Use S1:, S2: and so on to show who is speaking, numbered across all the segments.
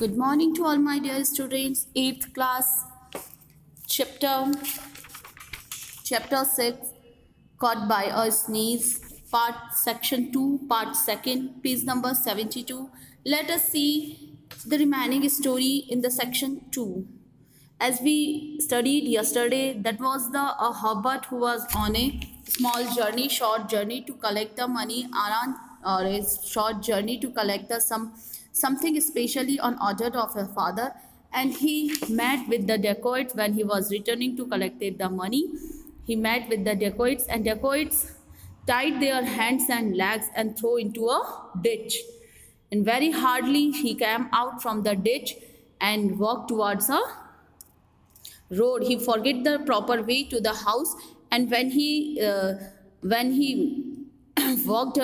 S1: Good morning to all my dear students. 8th class, chapter 6, Caught by a Sneeze, section 2, part 2, page number 72. Let us see the remaining story in the section 2. As we studied yesterday, that was the Herbert who was on a short journey to collect the money, or a short journey to collect the something especially on order of her father, and he met with the dacoits when he was returning to collect the money. He met with the dacoits, and dacoits tied their hands and legs and threw into a ditch. And very hardly he came out from the ditch and walked towards a road. He forget the proper way to the house, and when he walked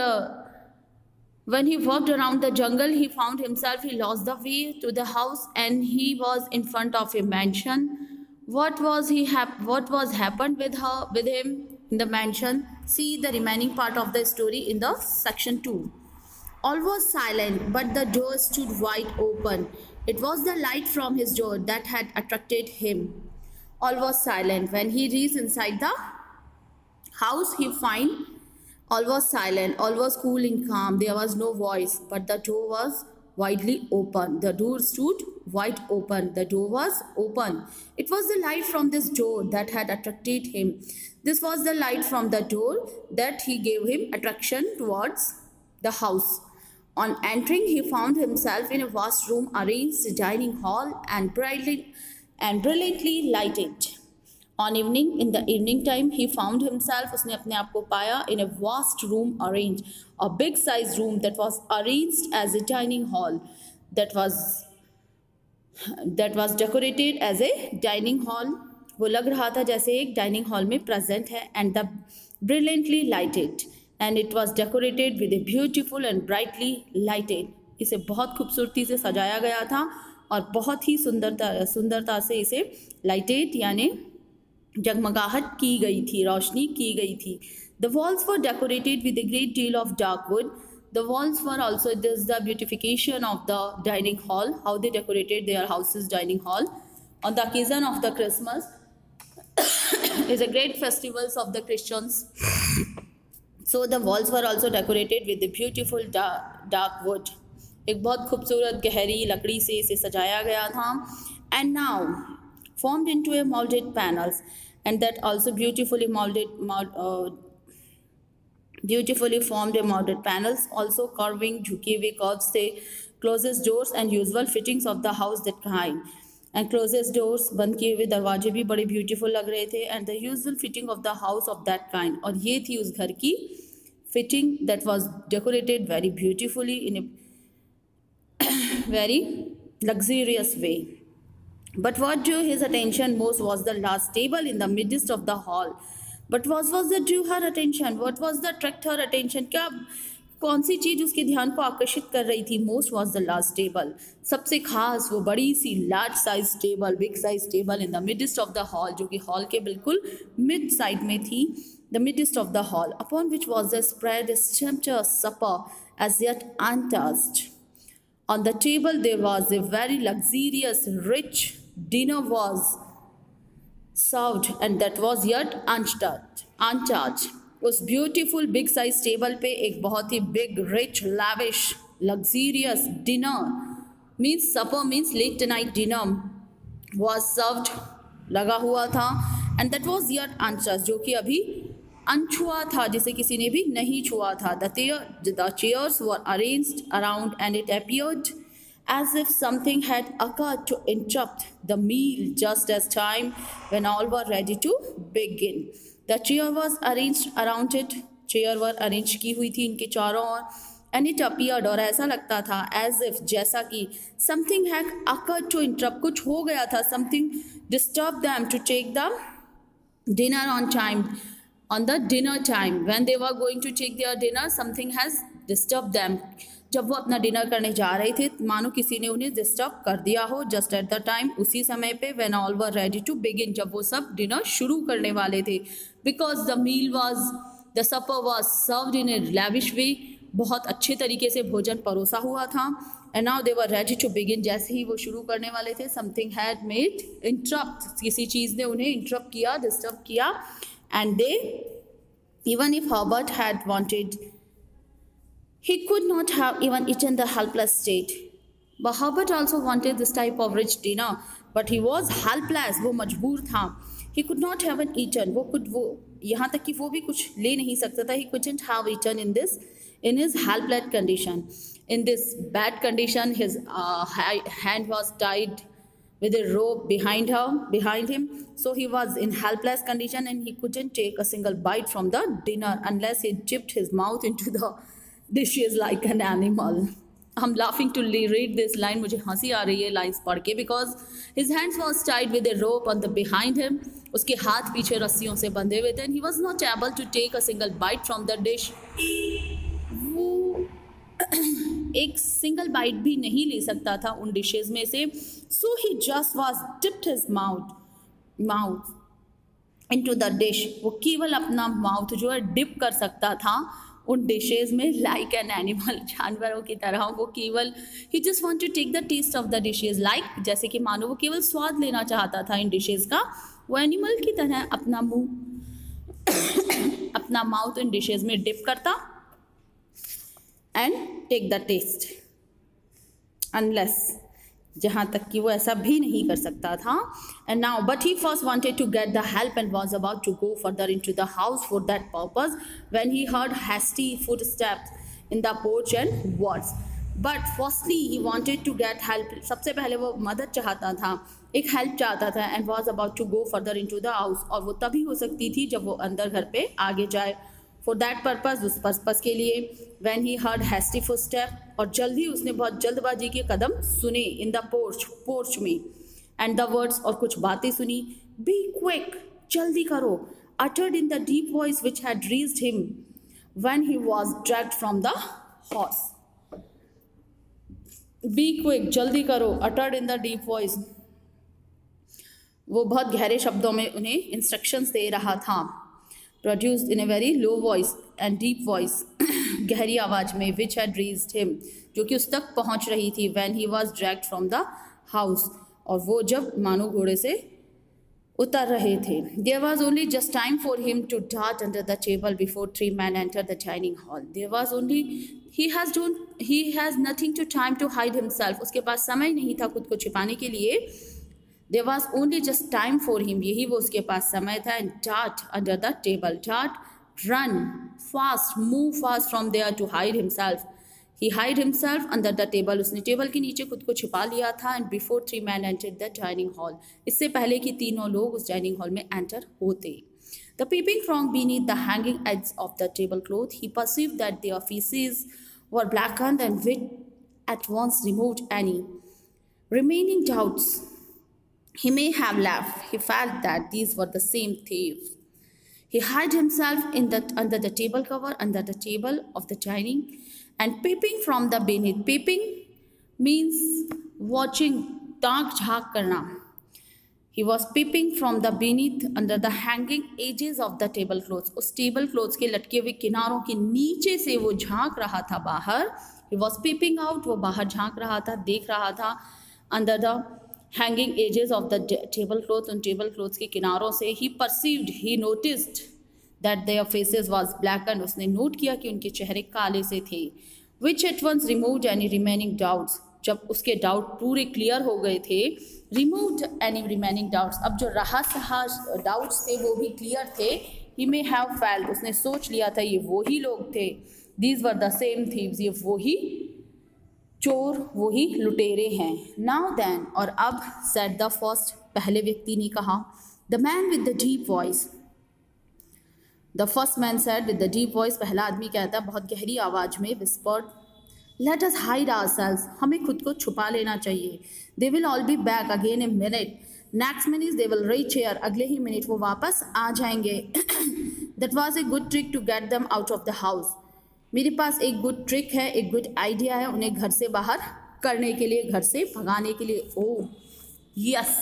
S1: around the jungle, he found himself, he lost the way to the house, and he was in front of a mansion. What was happened with him in the mansion? See the remaining part of the story in the section 2. All was silent, but the door stood wide open. It was the light from his door that had attracted him. All was silent. When he reached inside the house, he found all was silent. All was cool and calm. There was no voice, but the door was widely open. The door stood wide open. The door was open. It was the light from this door that had attracted him. This was the light from the door that he gave him attraction towards the house. On entering, he found himself in a vast room arranged dining hall and brilliantly lighted. In the evening time, he found himself, उसने अपने आप को पाया in a vast room arranged, a big size room that was arranged as a dining hall, that was decorated as a dining hall. वो लग रहा था जैसे एक dining hall में present है, and the brilliantly lighted, and it was decorated with a beautiful and brightly lighted. इसे बहुत खूबसूरती से सजाया गया था और बहुत ही सुंदरता से इसे लाइटेड यानी जगमगाहट की गई थी, रोशनी की गई थी. The walls were decorated with a great deal of dark wood. The walls were also, this is the beautification of the dining hall, how they decorated their houses dining hall on the occasion of the Christmas. is a great festivals of the Christians. So the walls were also decorated with a beautiful dark wood. एक बहुत खूबसूरत गहरी लकड़ी से इसे सजाया गया था. And now formed into a molded panels, and that also beautifully formed a molded panels, also carving झुके हुए curves से closest doors and usual fittings of the house that kind. And closest doors, बंद किए हुए दरवाजे भी बड़े beautiful लग रहे थे, and the usual fitting of the house of that kind. और ये थी उस घर की fitting that was decorated very beautifully in a very luxurious way. But what drew his attention most was the large table in the midst of the hall. But what was that drew her attention? What was that attract her attention? क्या कौन सी चीज़ उसके ध्यान को आकर्षित कर रही थी? Most was the large table. सबसे खास वो बड़ी सी large size table, big size table in the midst of the hall, जो कि hall के बिल्कुल mid side में थी, the midst of the hall, upon which was the spread a sumptuous supper as yet untouched. On the table there was a very luxurious, rich dinner was served, and that was yet untouched. उस beautiful big size table पे एक बहुत ही big, rich, lavish, luxurious dinner means supper means late night dinner was served लगा हुआ था, and that was yet untouched, जो कि अभी अनछुआ था, जिसे किसी ने भी नहीं छुआ था. The chairs were arranged around, and it appeared as if something had occurred to interrupt the meal just as time when all were ready to begin. The chair was arranged around it. Chair were arranged की हुई थी इनके चारों ओर, and it appeared, और ऐसा लगता था, as if जैसा कि something had occurred to interrupt, कुछ हो गया था, something disturbed them to take the dinner on time. On the dinner time, when they were going to take their dinner, something has disturbed them. जब वो अपना dinner करने जा रहे थे, मानो किसी ने उन्हें डिस्टर्ब कर दिया हो. जस्ट एट द टाइम, उसी समय पे, when all were ready to begin, जब वो सब डिनर शुरू करने वाले थे. Because the supper was served in a lavish way, बहुत अच्छे तरीके से भोजन परोसा हुआ था. And now they were ready to begin. जैसे ही वो शुरू करने वाले थे, समथिंग हैड मेड इंटरप्ट, किसी चीज़ ने उन्हें इंटरप्ट किया, डिस्टर्ब किया. And they, even if Herbert had wanted, he could not have even eaten the helpless state. But Herbert also wanted this type of rich dinner, but he was helpless. वो मजबूर था. He could not have eaten. वो यहाँ तक कि वो भी कुछ ले नहीं सकता था. He couldn't have eaten in his helpless condition. In this bad condition, his hand was tied with a rope behind him. So he was in helpless condition and he couldn't take a single bite from the dinner unless he dipped his mouth into the dishes like an animal. I'm laughing to read this line. मुझे हंसी आ रही है lines पढ़ के, because his hands was tied with a rope on the behind him. उसके हाथ पीछे रस्सियों से बंधे हुए थे. And he was not able to take a single bite from the dish. वो एक सिंगल बाइट भी नहीं ले सकता था उन डिशेज में से. So he just was dipped his mouth into the dish. वो केवल अपना माउथ जो है डिप कर सकता था उन डिशेज में, लाइक एन एनिमल, जानवरों की तरह. वो केवल ही just want to take the taste of the dishes, like जैसे कि मानो वो केवल स्वाद लेना चाहता था इन डिशेज का. वो एनिमल की तरह अपना मुंह अपना माउथ इन डिशेज में डिप करता and take the taste, unless, जहाँ तक कि वो ऐसा भी नहीं कर सकता था. And now but he first wanted to get the help and was about to go further into the house for that purpose when he heard hasty footsteps in the porch and words. But firstly he wanted to get help. सबसे पहले वो मदद चाहता था, एक help चाहता था. And was about to go further into the house, और वो तभी हो सकती थी जब वो अंदर घर पे आगे जाए. फॉर दैट पर्पज़, उस पर्पज़ के लिए. When he heard hasty footstep, और जल्दी उसने बहुत जल्दबाजी के कदम सुने इन द पोर्च में. एंड द वर्ड्स, और कुछ बातें सुनी. बी क्विक, जल्दी करो. Uttered in the deep voice which had reached him when he was dragged from the horse. Be quick, जल्दी करो. Uttered in the deep voice, वो बहुत गहरे शब्दों में उन्हें इंस्ट्रक्शंस दे रहा था. Produced in a very low voice and deep voice, गहरी आवाज़ में. विच हैड रीच्ड हिम, जो कि उस तक पहुंच रही थी. When he was dragged from the house, और वो जब मानो घोड़े से उतर रहे थे. There was only just time for him to dart under the table before 3 men enter the dining hall. There was only, he has nothing to time to hide himself. उसके पास समय नहीं था खुद को छिपाने के लिए. There was only just time for him, यही वो उसके पास समय था. And dart under the table, dart, run fast, move fast from there to hide himself. He hid himself under the table, उसने टेबल के नीचे खुद को छिपा लिया था. And before 3 men entered the dining hall, इससे पहले कि तीनों लोग उस डाइनिंग हॉल में एंटर होते. The peeping from beneath the hanging edge of the tablecloth, he perceived that their faces were blackened and with at once removed any remaining doubts he may have left. He felt that these were the same thieves. He hid himself under the table cover, under the table of the dining, and peeping from the beneath. Peeping means watching, ताक झाँक करना. He was peeping from the beneath under the hanging edges of the tablecloths. उस table clothes के लटके हुए किनारों के नीचे से वो झाँक रहा था बाहर. He was peeping out, वो बाहर झाँक रहा था, देख रहा था. Under the hanging edges of the tablecloth, उन टेबल क्लोथ्स के किनारों से. He perceived, he noticed that their faces was blackened. उसने नोट किया कि उनके चेहरे काले से थे. Which at once removed any remaining doubts. जब उसके डाउट पूरे क्लियर हो गए थे. Removed any remaining doubts. अब जो रहा सहा डाउट्स थे वो भी क्लियर थे. He may have felt, उसने सोच लिया था ये वही लोग थे. These were the same thieves, ये वही चोर, वही लुटेरे हैं. नाउ देन, और अब, सेड द फर्स्ट, पहले व्यक्ति ने कहा. The man with the deep voice, the first man said with the deep voice, पहला आदमी कहता बहुत गहरी आवाज में, whispered, let us hide ourselves, हमें खुद को छुपा लेना चाहिए. They will all be back again a minute. Next minute they will reach here, अगले ही मिनट वो वापस आ जाएंगे. That was a good trick to get them out of the house. मेरे पास एक गुड ट्रिक है, एक गुड आइडिया है उन्हें घर से बाहर करने के लिए, घर से भगाने के लिए. Oh yes,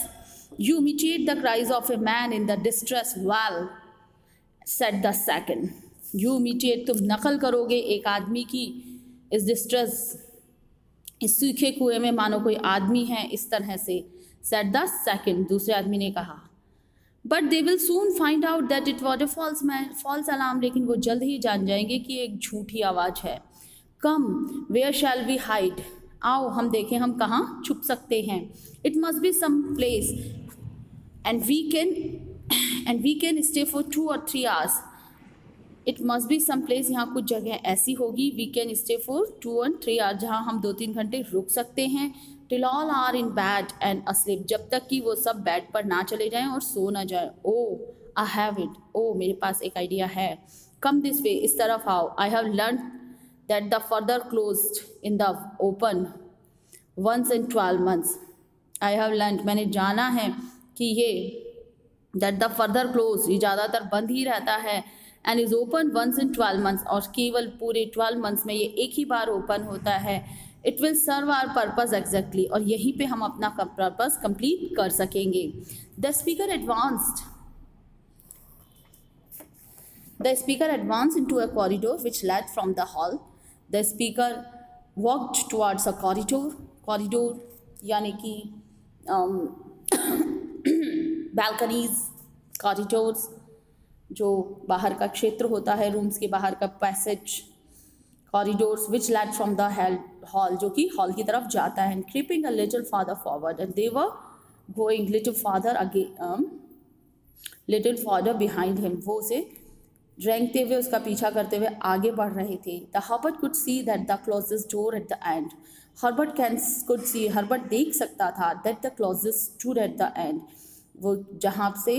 S1: you imitate the cries of a man in the distress well, said the second. You imitate, तुम नकल करोगे एक आदमी की इस डिस्ट्रेस इस सूखे कुएं में मानो कोई आदमी है, इस तरह से, said the second, दूसरे आदमी ने कहा। But they will soon find out that it was a false alarm, लेकिन वो जल्द ही जान जाएंगे कि एक झूठी आवाज़ है। Come, where shall we hide, आओ हम देखें हम कहाँ छुप सकते हैं। It must be some place and we can stay for 2 or 3 hours। It must be some place, यहाँ कुछ जगह ऐसी होगी, we can stay for 2 or 3 hours, जहाँ हम 2-3 घंटे रुक सकते हैं। Till all are in bed and asleep, जब तक कि वो सब बेड पर ना चले जाएं और सो ना जाए। ओ आई हैव इट, ओ मेरे पास एक आइडिया है। कम दिस वे, इस तरफ आओ। I have learn that the further closed in the open once in 12 months। I have learn, मैंने जाना है कि ये दैट द फर्दर क्लोज, ये ज़्यादातर बंद ही रहता है, and is open once in 12 months, और केवल पूरे 12 months में ये एक ही बार ओपन होता है। It will serve our purpose exactly, और यहीं पे हम अपना पर्पज़ कंप्लीट कर सकेंगे। The speaker advanced into a corridor which led from the hall। The speaker walked towards a corridor यानी कि balconies, corridors, जो बाहर का क्षेत्र होता है, रूम्स के बाहर का passage, corridors which led from the hall, जो कि हॉल की तरफ जाता है। And creeping a little farther forward, and they were going little farther behind him, वो उसे रेंगते हुए, उसका पीछा करते हुए आगे बढ़ रहे थे। The Herbert could see that the closest door at the end, Herbert देख सकता था that the closest stood at the end, वो जहाँ से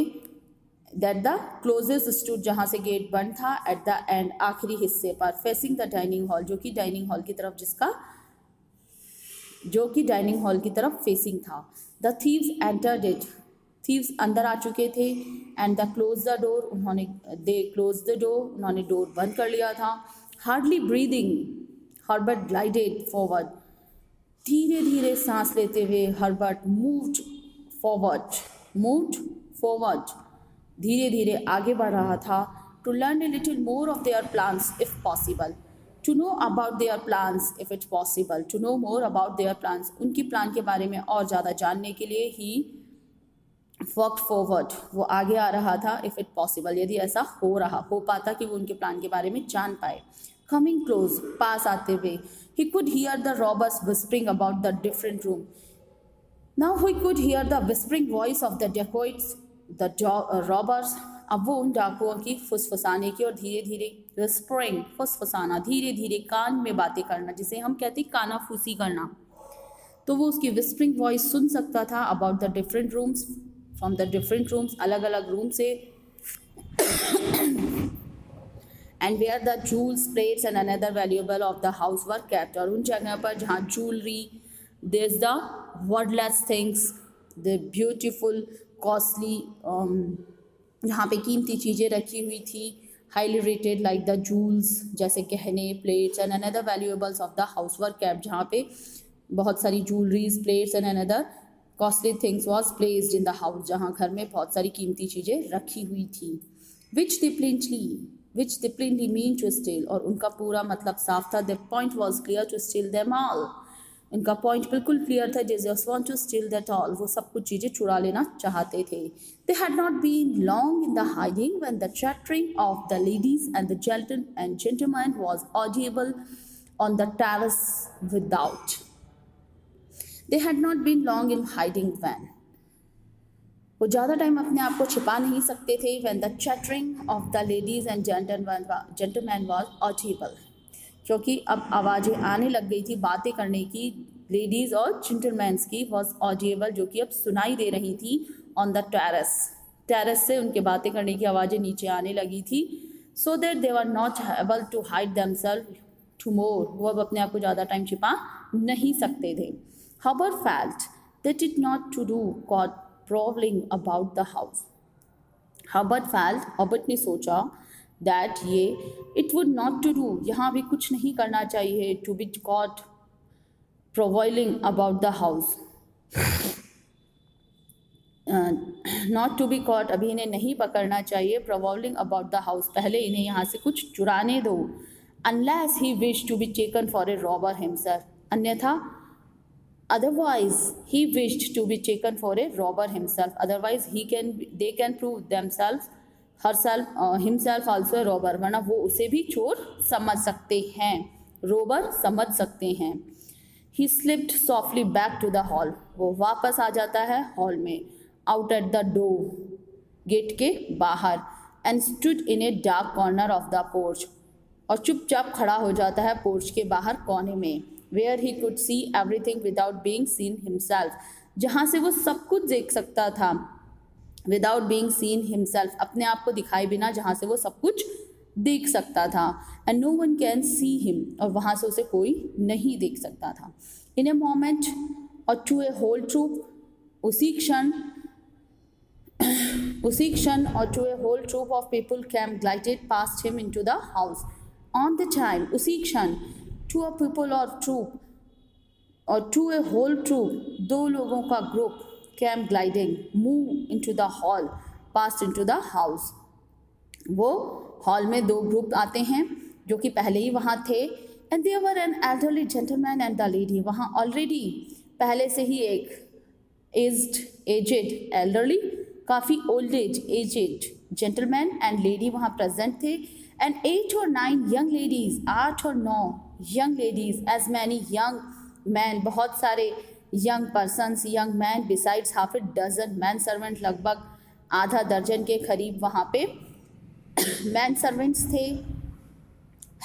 S1: that the closest stood, जहाँ से गेट बंद था, at the end, आखिरी हिस्से पर, facing the dining hall, जो कि डाइनिंग हॉल की तरफ फेसिंग था। The thieves entered it, thieves अंदर आ चुके थे। And the close the door, उन्होंने डोर बंद कर लिया था। Hardly breathing, Herbert glided forward, धीरे धीरे सांस लेते हुए हर्बर्ट मूव्ड फॉरवर्ड, धीरे धीरे आगे बढ़ रहा था। To learn a little more of their plans if possible, to know about their plans if it's possible, to know more about their plans, उनकी प्लान के बारे में और ज़्यादा जानने के लिए ही वर्क फॉरवर्ड, वो आगे आ रहा था। इफ़ इट पॉसिबल, यदि ऐसा हो पाता कि वो उनके प्लान के बारे में जान पाए। कमिंग क्लोज, पास आते हुए, he could hear the robbers whispering about the different room, now he could hear the whispering voice of the dacoits, the robbers, अब वो उन डाकुओं की फुसफुसाने की, और धीरे धीरे विस्परिंग, फुसफुसाना, धीरे धीरे कान में बातें करना, जिसे हम कहते हैं कानाफूसी करना, तो वो उसकी विस्परिंग वॉइस सुन सकता था about the different rooms, from the different rooms, अलग अलग रूम से, and where the jewels, plates and another valuable of the house were kept, और उन जगह पर जहाँ jewellery, there is the wordless things, the beautiful costly, जहाँ पे कीमती चीज़ें रखी हुई थी, highly rated like the jewels, जैसे गहने, plates and another valuables of the house were kept, जहाँ पे बहुत सारी jewelleries, plates and another costly things was placed in the house, जहाँ घर में बहुत सारी कीमती चीज़ें रखी हुई थी। Which they plainly mean to steal, और उनका पूरा मतलब साफ था। The point was clear to steal them all, उनका पॉइंट बिल्कुल क्लियर था। They just want to steal that all, वो सब कुछ चीज़ें चुरा लेना चाहते थे। They had not been long in the hiding when the chattering of the ladies and the gentleman was audible on the terrace without. They had not been long in hiding when, वो ज़्यादा time अपने आप को छिपा नहीं सकते थे। when the chattering of the ladies and gentlemen was audible, क्योंकि अब आवाज़ें आने लग गई थी बातें करने की, लेडीज़ और जेंटलमैन्स की, was audible, जो कि अब सुनाई दे रही थी। on the terrace से उनके बातें करने की आवाज़ें नीचे आने लगी थी। so that they were not able to hide themselves to more, वो अब अपने आप को ज़्यादा टाइम छिपा नहीं सकते थे। Herbert felt that it not to do got prowling about the house. Herbert ने सोचा that ये it would not to do, यहाँ भी कुछ नहीं करना चाहिए, to be caught prowling about the house, not to be caught, अभी इन्हें नहीं पकड़ना चाहिए, prowling about the house, पहले इन्हें यहाँ से कुछ चुराने दो, unless he wished to be taken for a robber himself, अन्यथा Otherwise he wished to be taken for a robber himself. Otherwise they can prove themselves himself also a robber, वरना वो उसे भी चोर समझ सकते हैं, रोबर समझ सकते हैं. He slipped softly back to the hall. वो वापस आ जाता है हॉल में. Out at the door, gate के बाहर. And stood in a dark corner of the porch. और चुपचाप खड़ा हो जाता है पोर्च के बाहर कोने में. Where he could see everything without being seen himself. जहाँ से वो सब कुछ देख सकता था. Without being seen himself, अपने आप को दिखाए बिना जहाँ से वो सब कुछ देख सकता था. And no one can see him, और वहाँ से उसे कोई नहीं देख सकता था. In a moment or to a whole troop, उसी क्षण और to a whole troop of people came glided past him into the house. On the time, उसी क्षण, to a people or troop और to a whole troop, दो लोगों का group came gliding, move into the hall, passed into the house. वो hall में दो group आते हैं जो कि पहले ही वहाँ थे. And there were an elderly gentleman and the lady. वहाँ ऑलरेडी पहले से ही एक aged elderly, काफ़ी old age aged gentleman and lady वहाँ present थे. And 8 or 9 young ladies, 8 और 9 young ladies, as many young men, बहुत सारे young persons, young men, besides half a dozen man servant, लगभग आधा दर्जन के करीब वहाँ पे मैन सर्वेंट्स थे,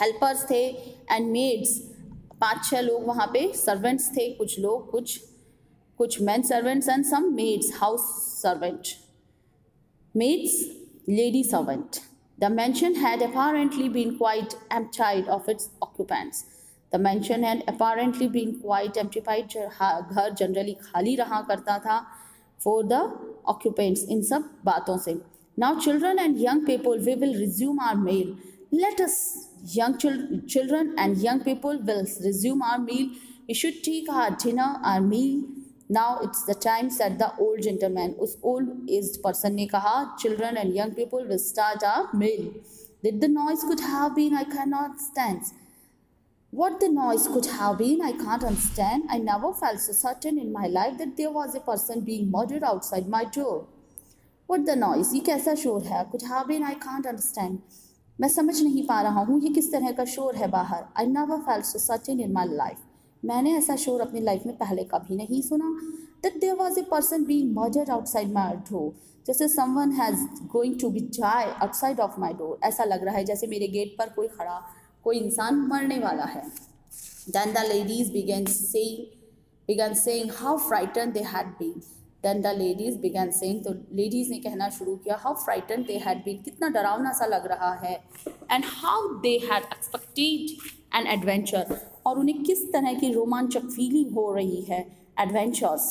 S1: हेल्पर्स थे, एंड मेड्स 5-6 लोग वहाँ पे सर्वेंट्स थे. कुछ लोग कुछ man servants and some maids, house servant, maids, lady servant. The mansion had apparently been quite emptied of its occupants. The mansion had apparently been quite emptied. घर generally खाली रहा करता था for the occupants, इन सब बातों से. Now children and young people, we will resume our meal. Let us, young children and young people, will resume our meal. We should take our dinner, our meal. Now it's the time, said the old gentleman. उस old aged person ने कहा, children and young people will start our meal. Did the noise could have been, I cannot understand. What the noise could have been, I can't understand. I never felt so certain in my life that there was a person being murdered outside my door. What the noise? ये कैसा शोर है? Could have been, I can't understand. मैं समझ नहीं पा रहा हूँ ये किस तरह का शोर है बाहर. I never felt so certain in my life. मैंने ऐसा शोर अपनी लाइफ में पहले कभी नहीं सुना. That there was a person being murdered outside my door. जैसे someone has going to be die outside of my door. ऐसा लग रहा है जैसे मेरे गेट पर कोई इंसान मरने वाला है. Then the ladies began saying how frightened they had been. Then the ladies began saying, तो ladies ने कहना शुरू किया, how frightened they had been, कितना डरावना सा लग रहा है. And how they had expected an adventure, और उन्हें किस तरह की रोमांचक फीलिंग हो रही है. Adventures,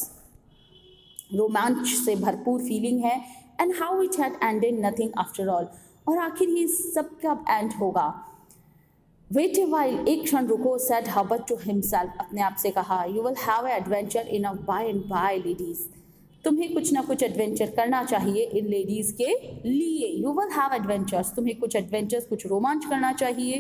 S1: रोमांच से भरपूर फीलिंग है. And how it had ended nothing after all, और आखिर ये सब कब एंड होगा. Wait a while, एक क्षण रुको, said Herbert to himself, अपने आप से कहा. You will have an adventure enough by and by, ladies. तुम्हें कुछ ना कुछ एडवेंचर करना चाहिए इन लेडीज़ के लिए. यू विल हैव एडवेंचर्स, तुम्हें कुछ एडवेंचर्स, कुछ रोमांच करना चाहिए.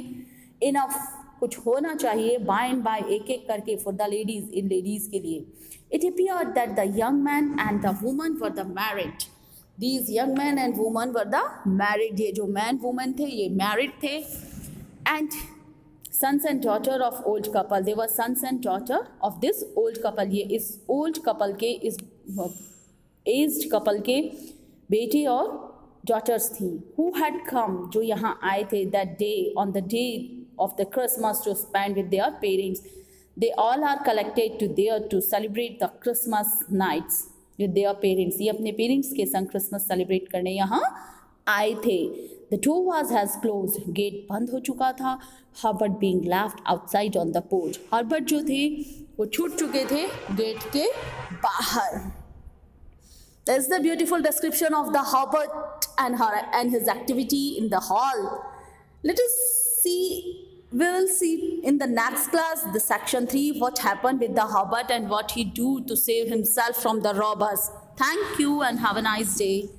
S1: इनफ, कुछ होना चाहिए. बाय एंड बाय, एक एक करके, for the ladies, in ladies के लिए. It appeared that the young man and the woman were the married. These young man and woman were the married. ये जो मैन वुमन थे ये मैरिड थे. And sons and daughter of old couple, they were sons and daughter of this old couple. ये इस old couple के, इस aged couple के बेटे और daughters थी. Who had come, जो यहाँ आए थे, that day, on the day of the Christmas, to spend with their parents. They all are collected to there to celebrate the Christmas nights with their parents. ये अपने parents के संग Christmas celebrate करने यहाँ आए थे. The door has closed. Gate बंद हो चुका था. Herbert being left outside on the porch. Herbert जो थे वो छूट चुके थे गेट के बाहर. That's the beautiful description of the Herbert and his activity in the hall. Let us see. We will see in the next class, the section 3, what happened with the Herbert and what he do to save himself from the robbers. Thank you and have a nice day.